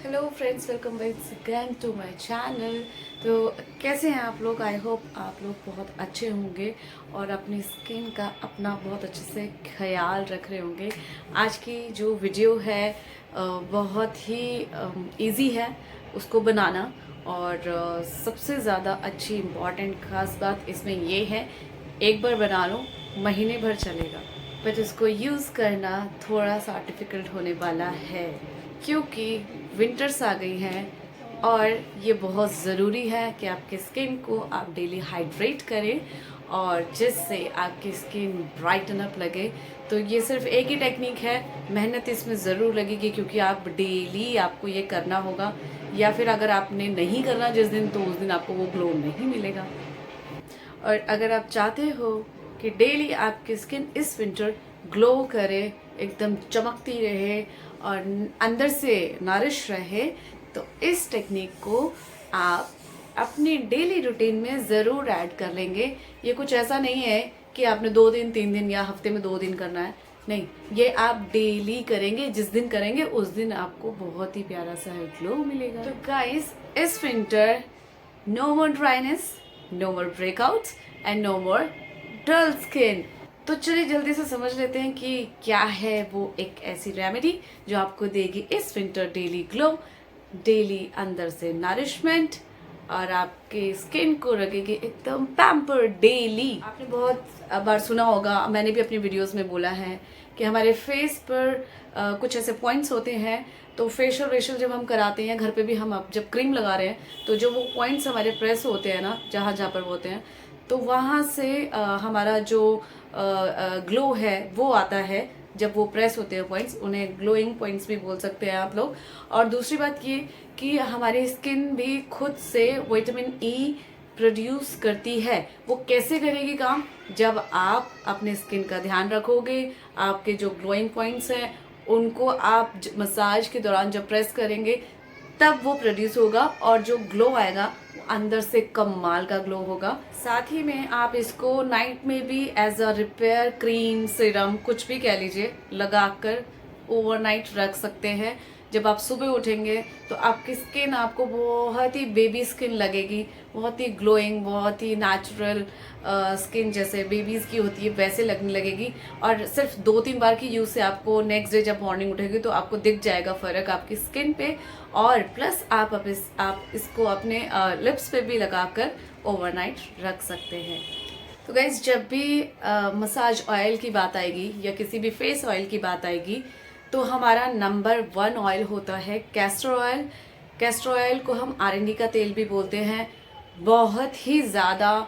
Hello friends, welcome back again to my channel. तो कैसे हैं आप लोग? आई होप आप लोग बहुत अच्छे होंगे और अपनी स्किन का अपना बहुत अच्छे से ख्याल रख रहे होंगे। आज की जो वीडियो है बहुत ही इजी है उसको बनाना। और सबसे ज़्यादा अच्छी इम्पॉर्टेंट खास बात इसमें ये है, एक बार बना लो महीने भर चलेगा, बट इसको यूज़ करना थोड़ा सा डिफ़िकल्ट होने वाला है क्योंकि विंटर्स आ गई हैं और ये बहुत ज़रूरी है कि आपके स्किन को आप डेली हाइड्रेट करें और जिससे आपकी स्किन ब्राइटन अप लगे। तो ये सिर्फ एक ही टेक्निक है, मेहनत इसमें ज़रूर लगेगी क्योंकि आप डेली आपको ये करना होगा, या फिर अगर आपने नहीं करना जिस दिन तो उस दिन आपको वो ग्लो नहीं मिलेगा। और अगर आप चाहते हो कि डेली आपकी स्किन इस विंटर ग्लो करे, एकदम चमकती रहे और अंदर से नरिश रहे, तो इस टेक्निक को आप अपनी डेली रूटीन में ज़रूर ऐड कर लेंगे। ये कुछ ऐसा नहीं है कि आपने 2 दिन 3 दिन या हफ्ते में 2 दिन करना है, नहीं, ये आप डेली करेंगे। जिस दिन करेंगे उस दिन आपको बहुत ही प्यारा सा ग्लो मिलेगा। तो गाइस, इस winter no more dryness, no more breakouts and no more dull skin. तो चलिए जल्दी से समझ लेते हैं कि क्या है वो एक ऐसी रेमेडी जो आपको देगी इस विंटर डेली ग्लो, डेली अंदर से नरिशमेंट और आपके स्किन को रखेगी एकदम पैम्पर डेली। आपने बहुत बार सुना होगा, मैंने भी अपनी वीडियोस में बोला है कि हमारे फेस पर कुछ ऐसे पॉइंट्स होते हैं। तो फेशियल वेशियल जब हम कराते हैं घर पे भी, हम अब जब क्रीम लगा रहे हैं तो जो वो पॉइंट्स हमारे प्रेस होते हैं ना, जहाँ जहाँ पर होते हैं, तो वहाँ से हमारा जो ग्लो है वो आता है। जब वो प्रेस होते हैं पॉइंट्स, उन्हें ग्लोइंग पॉइंट्स भी बोल सकते हैं आप लोग। और दूसरी बात ये कि हमारी स्किन भी खुद से विटामिन ई प्रोड्यूस करती है। वो कैसे करेगी काम? जब आप अपने स्किन का ध्यान रखोगे, आपके जो ग्लोइंग पॉइंट्स हैं उनको आप मसाज के दौरान जब प्रेस करेंगे तब वो प्रोड्यूस होगा और जो ग्लो आएगा वो अंदर से कमाल का ग्लो होगा। साथ ही में आप इसको नाइट में भी as a repair cream, serum, कुछ भी कह लीजिए, लगाकर ओवरनाइट रख सकते हैं। जब आप सुबह उठेंगे तो आपकी स्किन आपको बहुत ही बेबी स्किन लगेगी, बहुत ही ग्लोइंग, बहुत ही नेचुरल स्किन जैसे बेबीज़ की होती है वैसे लगने लगेगी। और सिर्फ 2-3 बार की यूज़ से आपको नेक्स्ट डे जब मॉर्निंग उठेगी तो आपको दिख जाएगा फ़र्क आपकी स्किन पे। और प्लस आप इसको अपने लिप्स पे भी लगाकर ओवरनाइट रख सकते हैं। तो गाइज, जब भी मसाज ऑयल की बात आएगी या किसी भी फेस ऑयल की बात आएगी तो हमारा नंबर 1 ऑयल होता है कैस्टर ऑयल। कैस्टर ऑयल को हम आरंडी का तेल भी बोलते हैं। बहुत ही ज़्यादा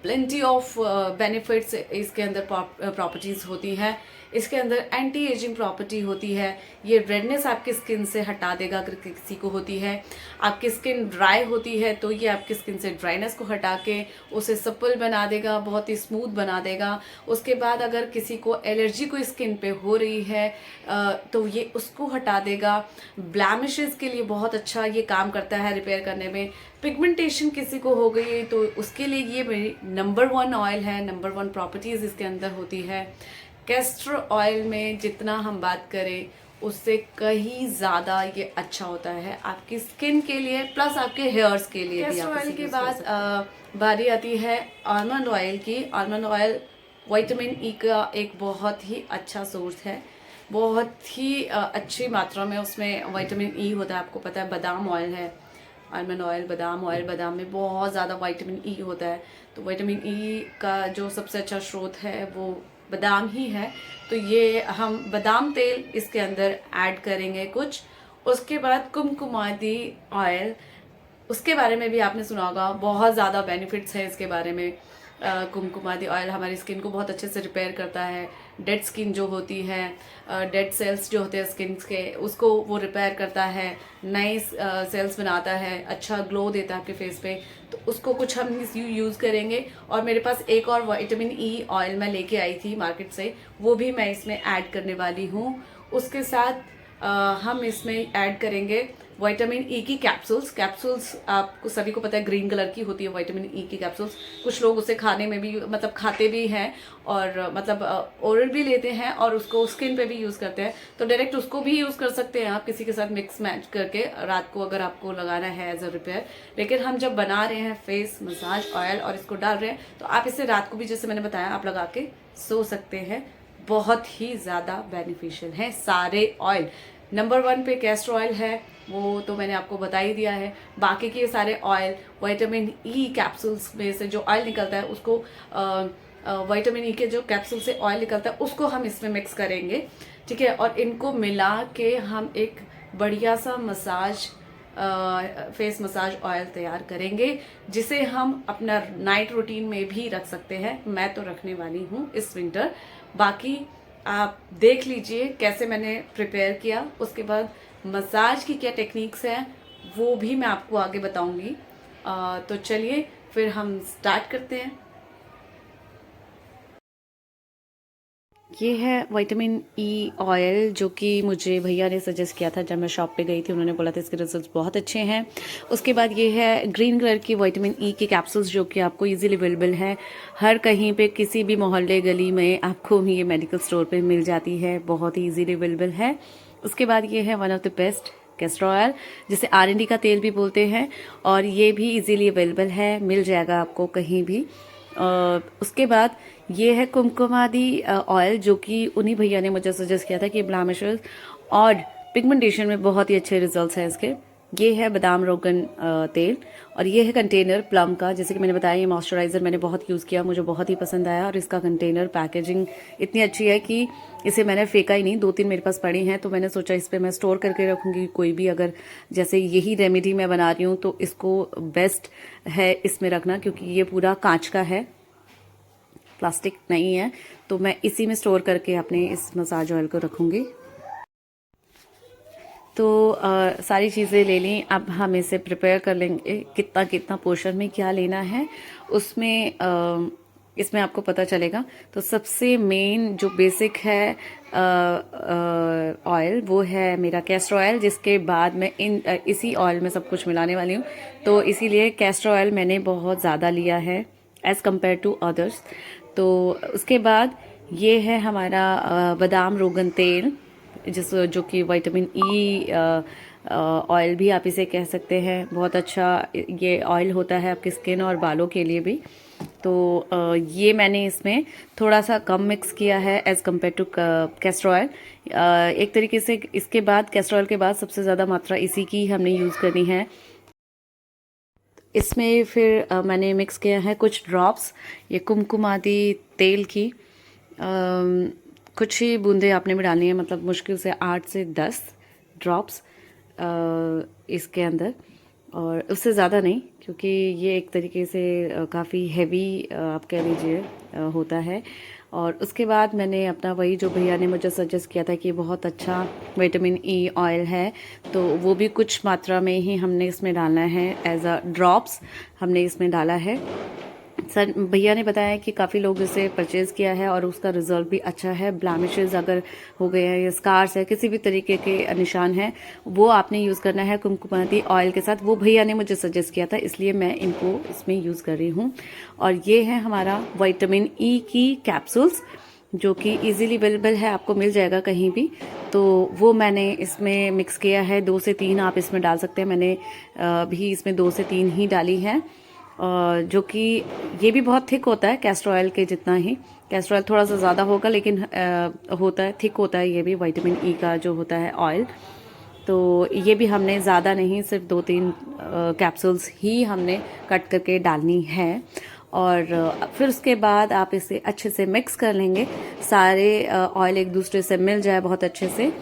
प्लेंटी ऑफ बेनिफिट्स इसके अंदर प्रॉपर्टीज़ होती हैं। इसके अंदर एंटी एजिंग प्रॉपर्टी होती है। ये रेडनेस आपकी स्किन से हटा देगा अगर किसी को होती है। आपकी स्किन ड्राई होती है तो ये आपकी स्किन से ड्राइनेस को हटा के उसे सप्पल बना देगा, बहुत ही स्मूथ बना देगा। उसके बाद अगर किसी को एलर्जी कोई स्किन पे हो रही है तो ये उसको हटा देगा। ब्लैमिशेस के लिए बहुत अच्छा ये काम करता है रिपेयर करने में। पिगमेंटेशन किसी को हो गई तो उसके लिए ये मेरी नंबर 1 ऑयल है। नंबर 1 प्रॉपर्टीज़ इसके अंदर होती है। कैस्टर ऑयल में जितना हम बात करें उससे कहीं ज़्यादा ये अच्छा होता है आपकी स्किन के लिए, प्लस आपके हेयर्स के लिए भी। कैस्टर ऑयल के बाद बारी आती है आलमंड ऑयल की। आलमंड ऑयल विटामिन ई का एक बहुत ही अच्छा सोर्स है। बहुत ही अच्छी मात्रा में उसमें विटामिन ई होता है। आपको पता है बादाम ऑयल है, आलमंड ऑयल, बादाम ऑयल, बादाम में बहुत ज़्यादा विटामिन ई होता है। तो विटामिन ई का जो सबसे अच्छा स्रोत है वो बादाम ही है। तो ये हम बादाम तेल इसके अंदर ऐड करेंगे कुछ। उसके बाद कुमकुमादी ऑयल, उसके बारे में भी आपने सुना होगा, बहुत ज़्यादा बेनिफिट्स हैं इसके बारे में। कुमकुमादी ऑयल हमारी स्किन को बहुत अच्छे से रिपेयर करता है। डेड स्किन जो होती है, डेड सेल्स जो होते हैं स्किन के, उसको वो रिपेयर करता है, नए सेल्स बनाता है, अच्छा ग्लो देता है आपके फेस पे। तो उसको कुछ हम यूज़ करेंगे। और मेरे पास एक और विटामिन ई ऑयल मैं लेके आई थी मार्केट से, वो भी मैं इसमें ऐड करने वाली हूँ। उसके साथ हम इसमें ऐड करेंगे विटामिन ई की कैप्सूल्स आपको सभी को पता है ग्रीन कलर की होती है विटामिन ई की कैप्सूल्स। कुछ लोग उसे खाने में भी मतलब खाते भी हैं और मतलब ओरल भी लेते हैं और उसको स्किन पे भी यूज़ करते हैं। तो डायरेक्ट उसको भी यूज़ कर सकते हैं आप किसी के साथ मिक्स मैच करके रात को अगर आपको लगाना है एज अ रिपेयर। लेकिन हम जब बना रहे हैं फेस मसाज ऑयल और इसको डाल रहे हैं तो आप इसे रात को भी जैसे मैंने बताया आप लगा के सो सकते हैं। बहुत ही ज़्यादा बेनिफिशियल है सारे ऑयल। नंबर 1 पे कैस्टर ऑयल है, वो तो मैंने आपको बता ही दिया है। बाकी के सारे ऑयल विटामिन ई कैप्सूल्स में से जो ऑयल निकलता है उसको विटामिन ई के जो कैप्सूल से ऑयल निकलता है उसको हम इसमें मिक्स करेंगे, ठीक है। और इनको मिला के हम एक बढ़िया सा मसाज फेस मसाज ऑयल तैयार करेंगे जिसे हम अपना नाइट रूटीन में भी रख सकते हैं। मैं तो रखने वाली हूँ इस विंटर। बाकी आप देख लीजिए कैसे मैंने प्रिपेयर किया। उसके बाद मसाज की क्या टेक्निक्स हैं वो भी मैं आपको आगे बताऊंगी। तो चलिए फिर हम स्टार्ट करते हैं। ये है विटामिन ई ऑयल जो कि मुझे भैया ने सजेस्ट किया था जब मैं शॉप पे गई थी। उन्होंने बोला था इसके रिजल्ट्स बहुत अच्छे हैं। उसके बाद ये है ग्रीन कलर की विटामिन ई की कैप्सूल्स जो कि आपको इजीली अवेलेबल है हर कहीं पे, किसी भी मोहल्ले गली में आपको ये मेडिकल स्टोर पे मिल जाती है, बहुत ही इजीली अवेलेबल है। उसके बाद ये है one of the best castor oil जिसे आर&डी का तेल भी बोलते हैं और ये भी इजीली अवेलेबल है, मिल जाएगा आपको कहीं भी। उसके बाद ये है कुमकुमादी ऑयल जो कि उन्हीं भैया ने मुझे सजेस्ट किया था कि ब्लैमिशेस और पिगमेंटेशन में बहुत ही अच्छे रिजल्ट्स हैं इसके। ये है बादाम रोगन तेल और ये है कंटेनर प्लम का। जैसे कि मैंने बताया ये मॉइस्चराइज़र मैंने बहुत यूज़ किया, मुझे बहुत ही पसंद आया और इसका कंटेनर पैकेजिंग इतनी अच्छी है कि इसे मैंने फेंका ही नहीं। 2-3 मेरे पास पड़ी हैं तो मैंने सोचा इस पर मैं स्टोर करके रखूँगी। कोई भी अगर जैसे यही रेमेडी मैं बना रही हूँ तो इसको बेस्ट है इसमें रखना क्योंकि ये पूरा कांच का है, प्लास्टिक नहीं है। तो मैं इसी में स्टोर करके अपने इस मसाज ऑयल को रखूँगी। तो सारी चीज़ें ले ली। अब हम इसे प्रिपेयर कर लेंगे कितना कितना पोर्शन में क्या लेना है उसमें इसमें आपको पता चलेगा। तो सबसे मेन जो बेसिक है ऑयल वो है मेरा कैस्टर ऑयल, जिसके बाद मैं इसी ऑयल में सब कुछ मिलाने वाली हूँ। तो इसीलिए कैस्टर ऑयल मैंने बहुत ज़्यादा लिया है एज़ कम्पेयर टू अदर्स। तो उसके बाद ये है हमारा बादाम रोगन तेल जो कि विटामिन ई ऑयल भी आप इसे कह सकते हैं। बहुत अच्छा ये ऑयल होता है आपकी स्किन और बालों के लिए भी। तो ये मैंने इसमें थोड़ा सा कम मिक्स किया है as compared to castor oil. एक तरीके से इसके बाद कैस्टर ऑयल के बाद सबसे ज़्यादा मात्रा इसी की हमने यूज़ करनी है। इसमें फिर मैंने मिक्स किया है कुछ ड्रॉप्स ये कुमकुमादी तेल की। कुछ ही बूंदे आपने भी डालनी है, मतलब मुश्किल से 8 से 10 ड्रॉप्स इसके अंदर, और उससे ज़्यादा नहीं क्योंकि ये एक तरीके से काफ़ी हैवी आप कह लीजिए होता है। और उसके बाद मैंने अपना वही जो भैया ने मुझे सजेस्ट किया था कि बहुत अच्छा विटामिन ई ऑयल है तो वो भी कुछ मात्रा में ही हमने इसमें डालना है एज अ ड्रॉप्स हमने इसमें डाला है। सर भैया ने बताया कि काफ़ी लोग इसे परचेज़ किया है और उसका रिजल्ट भी अच्छा है। ब्लैमिशेस अगर हो गए हैं या स्कार्स है, किसी भी तरीके के निशान हैं, वो आपने यूज़ करना है कुमकुमाती ऑयल के साथ। वो भैया ने मुझे सजेस्ट किया था इसलिए मैं इनको इसमें यूज़ कर रही हूँ। और ये है हमारा विटामिन ई की कैप्सूल्स जो कि इजीली अवेलेबल है, आपको मिल जाएगा कहीं भी। तो वो मैंने इसमें मिक्स किया है। 2 से 3 आप इसमें डाल सकते हैं, मैंने भी इसमें 2 से 3 ही डाली है। जो कि ये भी बहुत थिक होता है कैस्टर ऑयल के जितना ही। कैस्टर ऑयल थोड़ा सा ज़्यादा होगा लेकिन होता है थिक होता है ये भी विटामिन ई का जो होता है ऑयल। तो ये भी हमने ज़्यादा नहीं, सिर्फ 2-3 कैप्सूल्स ही हमने कट करके डालनी है। और फिर उसके बाद आप इसे अच्छे से मिक्स कर लेंगे, सारे ऑयल एक दूसरे से मिल जाए बहुत अच्छे से।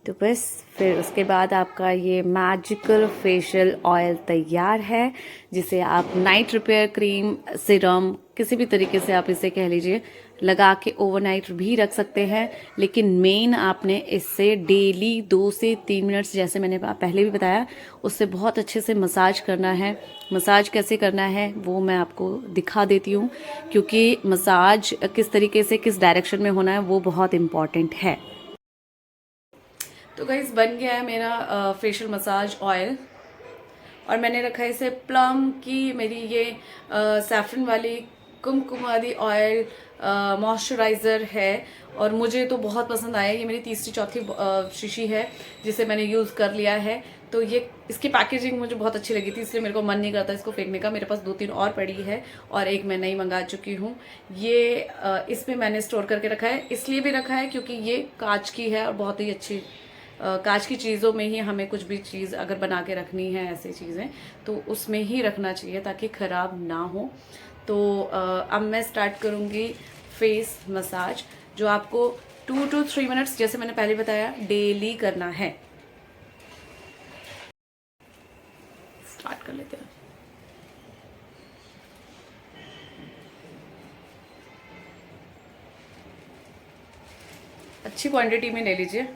तो बस फिर उसके बाद आपका ये मैजिकल फेशियल ऑयल तैयार है जिसे आप नाइट रिपेयर क्रीम सिरम किसी भी तरीके से आप इसे कह लीजिए लगा के ओवरनाइट भी रख सकते हैं। लेकिन मेन आपने इससे डेली 2 से 3 मिनट्स, जैसे मैंने पहले भी बताया, उससे बहुत अच्छे से मसाज करना है। मसाज कैसे करना है वो मैं आपको दिखा देती हूँ क्योंकि मसाज किस तरीके से किस डायरेक्शन में होना है वो बहुत इम्पॉर्टेंट है। तो गाइस बन गया है मेरा फेशियल मसाज ऑयल, और मैंने रखा है इसे प्लम की, मेरी ये सैफरन वाली कुमकुमादी ऑयल मॉइस्चराइज़र है, और मुझे तो बहुत पसंद आया। ये मेरी तीसरी चौथी शीशी है जिसे मैंने यूज़ कर लिया है। तो ये इसकी पैकेजिंग मुझे बहुत अच्छी लगी थी, इसलिए मेरे को मन नहीं करता इसको फेंकने का। मेरे पास 2-3 और पड़ी है और एक मैं नई मंगा चुकी हूँ। ये इसमें मैंने स्टोर करके रखा है, इसलिए भी रखा है क्योंकि ये कांच की है और बहुत ही अच्छी कांच की चीज़ों में ही हमें कुछ भी चीज़ अगर बना के रखनी है, ऐसी चीज़ें तो उसमें ही रखना चाहिए ताकि ख़राब ना हो। तो अब मैं स्टार्ट करूँगी फेस मसाज, जो आपको 2 to 3 मिनट्स, जैसे मैंने पहले बताया, डेली करना है। स्टार्ट कर लेते हैं। अच्छी क्वांटिटी में ले लीजिए।